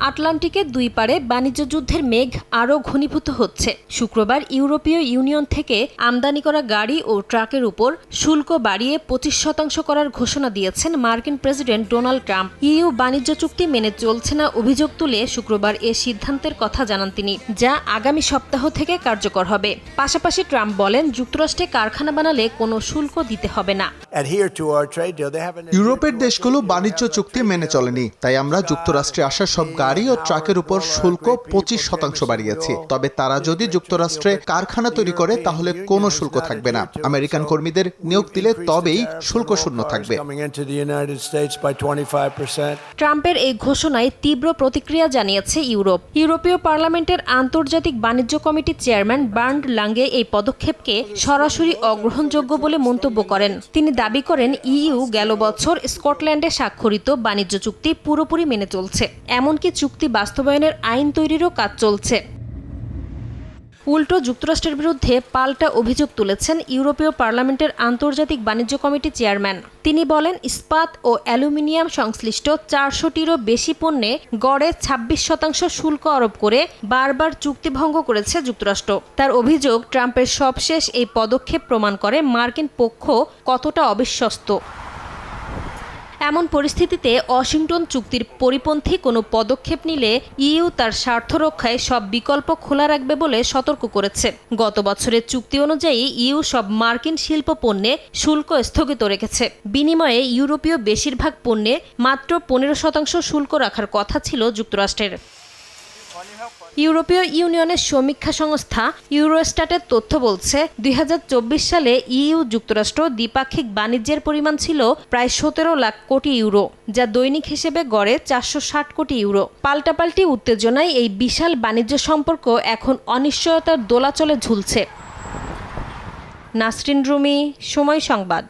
আটলান্টিকের দুই পারে বাণিজ্য যুদ্ধের মেঘ আরও ঘনীভূত হচ্ছে। শুক্রবার ইউরোপীয় ইউনিয়ন থেকে আমদানি করা গাড়ি ও ট্রাকের উপর শুল্ক বাড়িয়ে 25% করার ঘোষণা দিয়েছেন মার্কিন প্রেসিডেন্ট ডোনাল্ড ট্রাম্প। ইইউ বাণিজ্য চুক্তি মেনে চলছে না অভিযোগ তুলে শুক্রবার এ সিদ্ধান্তের কথা জানান তিনি, যা আগামী সপ্তাহ থেকে কার্যকর হবে। পাশাপাশি ট্রাম্প বলেন, যুক্তরাষ্ট্রে কারখানা বানালে কোনো শুল্ক দিতে হবে না। ইউরোপের দেশগুলো বাণিজ্য চুক্তি মেনে চলেনি, তাই আমরা যুক্তরাষ্ট্রে আসা সব গাড়ি ও ট্রাকের উপর শুল্ক 25% বাড়িয়েছি। তবে তারা যদি যুক্তরাষ্ট্রে কারখানা তৈরি করে তাহলে কোনো শুল্ক থাকবে না। আমেরিকান কর্মীদের নিয়োগ দিলে তবেই শুল্ক শূন্য থাকবে। ট্রাম্পের এই ঘোষণায় তীব্র প্রতিক্রিয়া জানিয়েছে ইউরোপ। ইউরোপীয় পার্লামেন্টের আন্তর্জাতিক বাণিজ্য কমিটির চেয়ারম্যান বার্ন্ড লাঙ্গে এই পদক্ষেপকে সরাসরি অগ্রহণযোগ্য বলে মন্তব্য করেন। তিনি দাবি করেন, ইইউ গেল বছর স্কটল্যান্ডে স্বাক্ষরিত বাণিজ্য চুক্তি পুরোপুরি মেনে চলছে, এমনকি চুক্তি বাস্তবায়নের আইন তৈরিরও কাজ চলছে। উল্টো যুক্তরাষ্ট্রের বিরুদ্ধে পাল্টা অভিযোগ তুলেছেন ইউরোপীয় পার্লামেন্টের আন্তর্জাতিক বাণিজ্য কমিটির চেয়ারম্যান। তিনি বলেন, ইস্পাত ও অ্যালুমিনিয়াম সংশ্লিষ্ট 400টিরও বেশি পণ্যে গড়ে 26% শুল্ক আরোপ করে বারবার চুক্তি ভঙ্গ করেছে যুক্তরাষ্ট্র। তার অভিযোগ, ট্রাম্পের সবশেষ এই পদক্ষেপ প্রমাণ করে মার্কিন পক্ষ কতটা অবিশ্বস্ত। এমন পরিস্থিতিতে ওয়াশিংটন চুক্তির পরিপন্থী কোনো পদক্ষেপ নিলে ইইউ তার স্বার্থ রক্ষায় সব বিকল্প খোলা রাখবে বলে সতর্ক করেছে। গত বছরের চুক্তি অনুযায়ী ইইউ সব মার্কিন শিল্প পণ্যে শুল্ক স্থগিত রেখেছে। বিনিময়ে ইউরোপীয় বেশিরভাগ পণ্যে মাত্র 15% শুল্ক রাখার কথা ছিল যুক্তরাষ্ট্রের। ইউরোপীয় ইউনিয়নের সমীক্ষা সংস্থা ইউরোস্ট্যাটের তথ্য বলছে, 2024 সালে ইইউ যুক্তরাষ্ট্র দ্বিপাক্ষিক বাণিজ্যের পরিমাণ ছিল প্রায় 17 লাখ কোটি ইউরো, যা দৈনিক হিসেবে গড়ে 460 কোটি ইউরো। পাল্টাপাল্টি উত্তেজনায় এই বিশাল বাণিজ্য সম্পর্ক এখন অনিশ্চয়তার দোলাচলে ঝুলছে। নাসরিন রুমি, সময় সংবাদ।